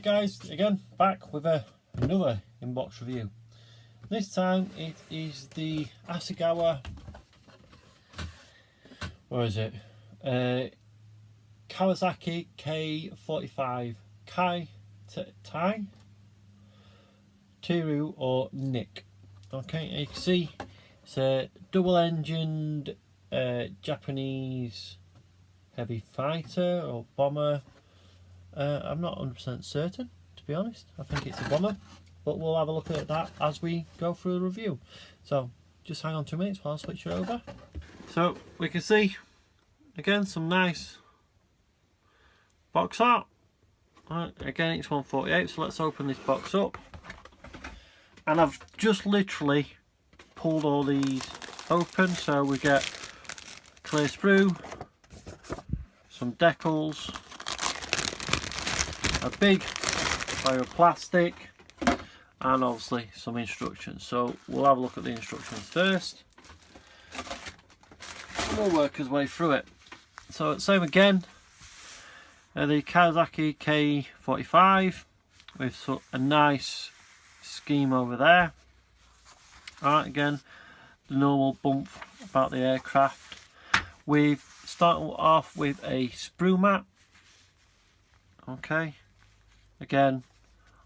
Hey guys, again back with another inbox review. This time it is the Hasegawa, where is it? Kawasaki Ki45ai Toryu or Nick. Okay, you can see it's a double engined Japanese heavy fighter or bomber. I'm not 100% certain, to be honest. I think it's a bomber, but we'll have a look at that as we go through the review. So just hang on 2 minutes while I switch it over. So we can see again some nice box art. Right, again it's 148, so let's open this box up. And I've just literally pulled all these open, so we get clear sprue, some decals, a big layer of plastic, and obviously some instructions. So we'll have a look at the instructions first, and we'll work his way through it. So same again, the Kawasaki Ki45 with a nice scheme over there. Alright, again the normal bump about the aircraft. We've started off with a sprue mat. Okay, again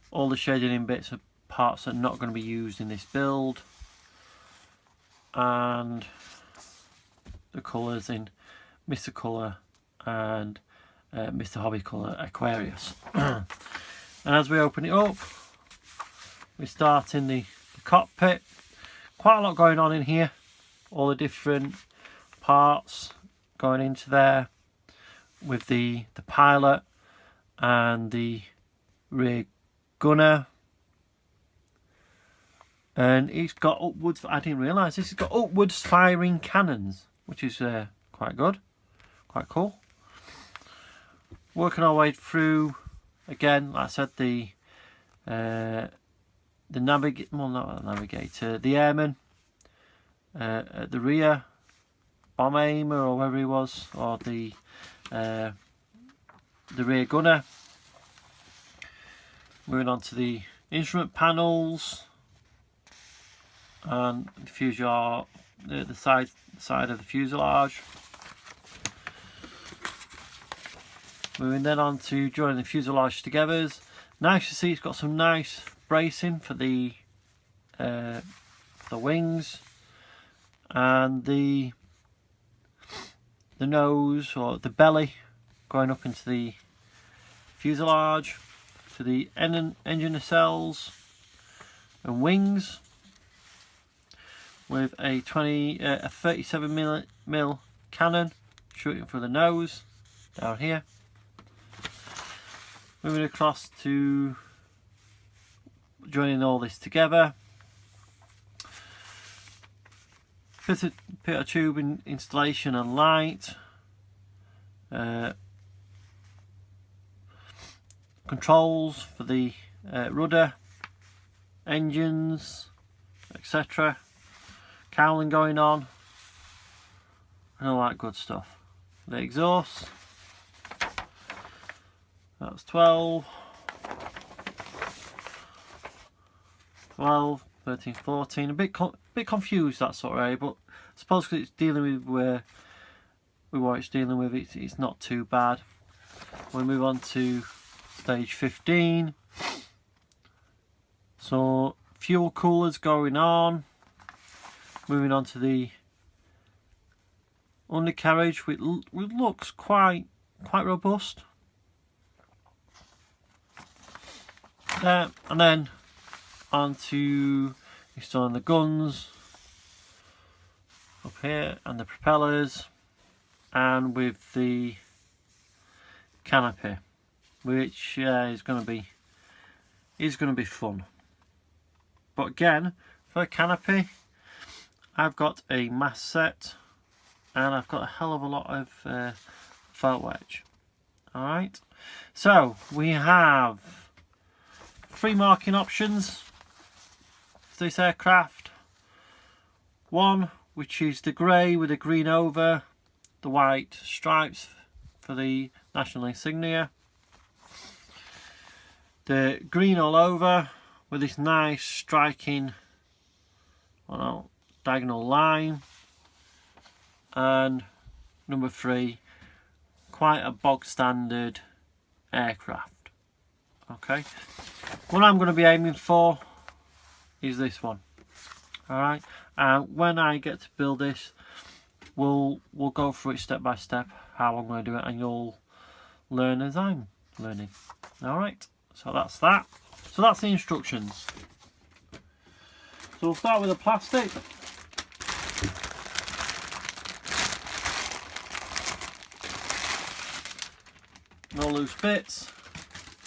all the shading in bits are parts that are not going to be used in this build, and the colours in Mr. Colour and Mr. Hobby Colour Aquarius. And as we open it up, we start in the cockpit. Quite a lot going on in here, all the different parts going into there with the pilot and the rear gunner, and it's got upwards, I didn't realise this has got upwards firing cannons, which is quite good, quite cool. Working our way through, again like I said, the navigator, the airman at the rear, bomb aimer or whatever he was, or the rear gunner. Moving on to the instrument panels and the fuselage, the side of the fuselage. Moving then on to joining the fuselage together. Nice to see it's got some nice bracing for the wings, and the nose or the belly going up into the fuselage, to the engine nacelles and wings, with a 37mm cannon shooting through the nose down here. Moving across to joining all this together. Pitot tube installation and light. Controls for the rudder, engines, etc. Cowling going on, and all that good stuff. The exhaust, that's 12, 13, 14. A bit confused, that sort of area, but I suppose because it's dealing with what it's dealing with, it's not too bad. We move on to stage 15. So fuel coolers going on. Moving on to the undercarriage, which looks quite robust. And then on to installing the guns up here and the propellers, and with the canopy, which is going to be fun. But again, for a canopy, I've got a mast set, and I've got a hell of a lot of felt wedge. Alright, so we have 3 marking options for this aircraft. One, which is the grey with the green over, the white stripes for the national insignia. The green all over with this nice striking diagonal line. And number 3, quite a bog standard aircraft. Okay, what I'm going to be aiming for is this one. Alright, and when I get to build this, we'll go through it step by step how I'm going to do it, and you'll learn as I'm learning. Alright, so that's that. So that's the instructions. So we'll start with the plastic. No loose bits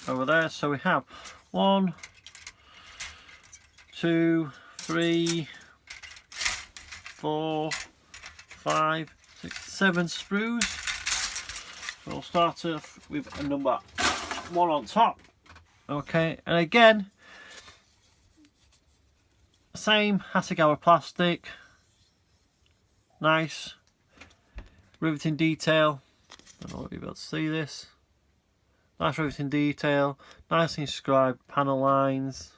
over there. So we have 1, 2, 3, 4, 5, 6, 7 sprues. So we'll start off with a number 1 on top. Okay, and again, same Hasegawa plastic, nice riveting detail. I don't know if you'll be able to see this. Nice riveting detail, nicely inscribed panel lines,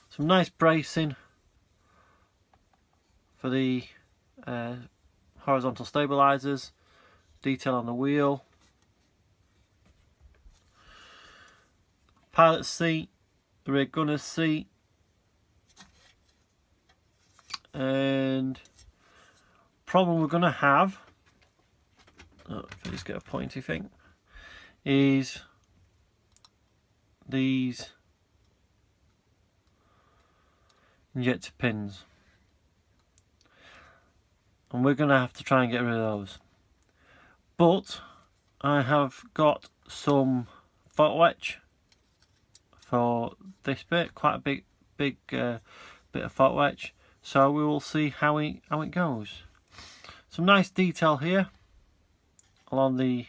some nice bracing for the horizontal stabilizers, detail on the wheel, pilot's seat, the rear gunner's seat, and problem we're going to have, if I just get a pointy thing, is these injector pins, and we're going to have to try and get rid of those. But I have got some photo etch for this bit, quite a big bit of photo etch, so we will see how it goes. Some nice detail here along the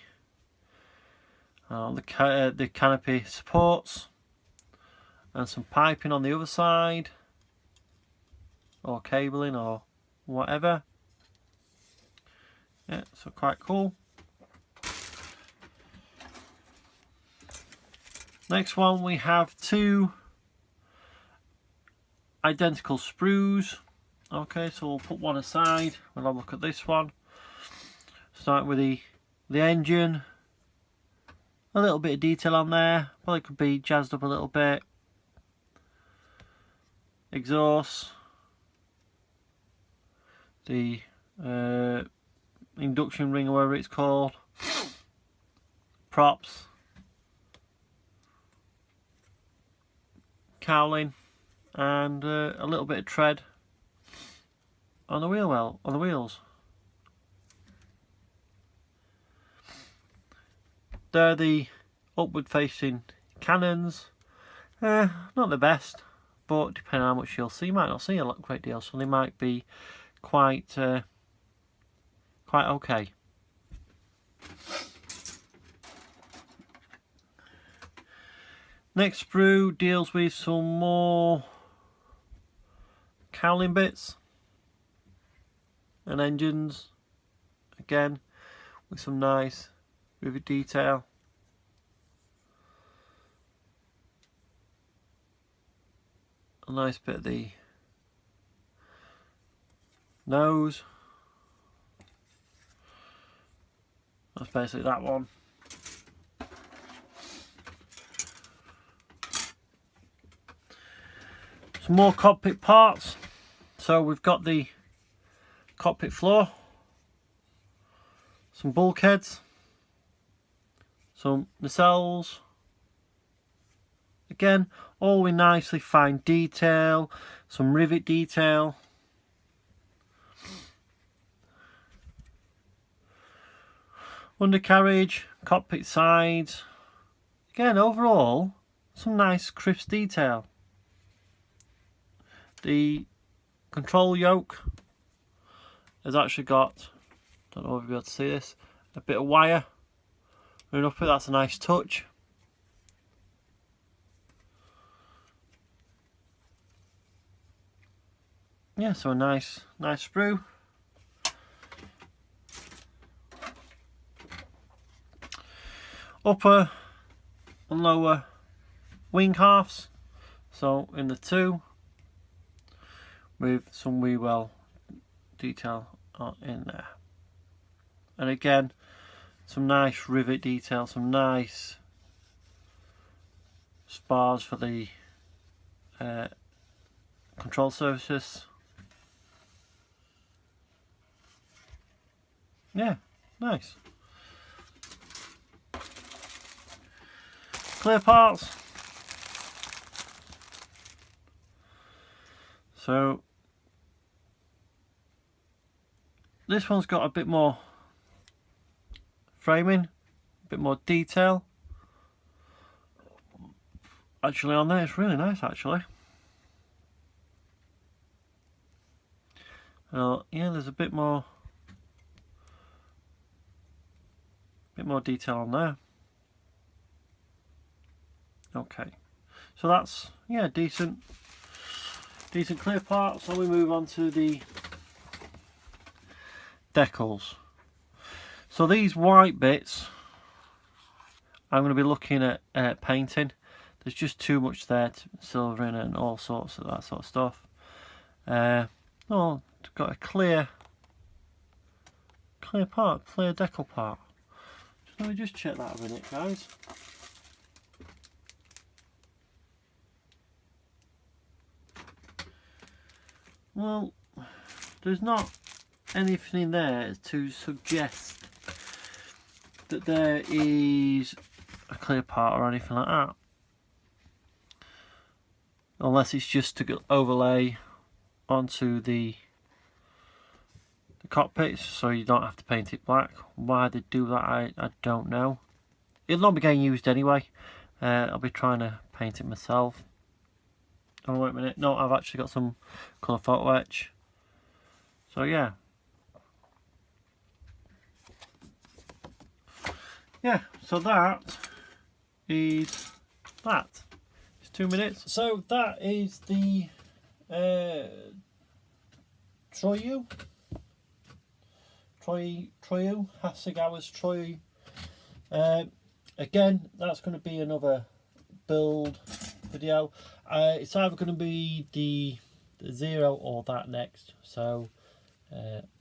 canopy supports, and some piping on the other side, or cabling or whatever. Yeah, so quite cool. Next one, we have 2 identical sprues. Okay, so we'll put one aside. We'll have a look at this one. Start with the engine. A little bit of detail on there, probably could be jazzed up a little bit. Exhaust, the induction ring or whatever it's called, props, cowling, and a little bit of tread on the wheels. They're the upward facing cannons. Not the best, but depending on how much you'll see, you might not see a great deal, so they might be quite okay. Next sprue deals with some more cowling bits and engines, again with some nice rivet detail. A nice bit of the nose. That's basically that one. Some more cockpit parts. So we've got the cockpit floor, some bulkheads, some nacelles. Again, all with nicely fine detail, some rivet detail. Undercarriage, cockpit sides. Again, overall, some nice crisp detail. The control yoke has actually got, don't know if you'll be able to see this, a bit of wire running up it. That's a nice touch. Yeah, so a nice sprue. Upper and lower wing halves. So in the two, with some wee well detail in there. And again, some nice rivet detail, some nice spars for the control surfaces. Yeah, nice. Clear parts. So this one's got a bit more framing, a bit more detail. Actually on there, it's really nice actually. Yeah, there's a bit more detail on there. Okay, so that's, yeah, decent clear part. So we move on to the decals. So these white bits I'm going to be looking at painting. There's just too much there, silvering and all sorts of that sort of stuff. Oh, it's got a clear part, clear decal part. Let me just check that a minute, guys. Well, there's not anything there to suggest that there is a clear part or anything like that, unless it's just to overlay onto the cockpits so you don't have to paint it black. Why they do that, I don't know. It'll not be getting used anyway. I'll be trying to paint it myself. Oh wait a minute, no, I've actually got some colour photo etch. So yeah. Yeah, so that is that. It's 2 minutes. So that is the Toryu, Hasegawa's Toryu. Again, that's going to be another build video. It's either going to be the Zero or that next. So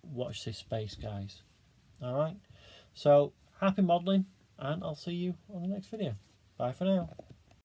watch this space, guys. Alright, so happy modelling, and I'll see you on the next video. Bye for now.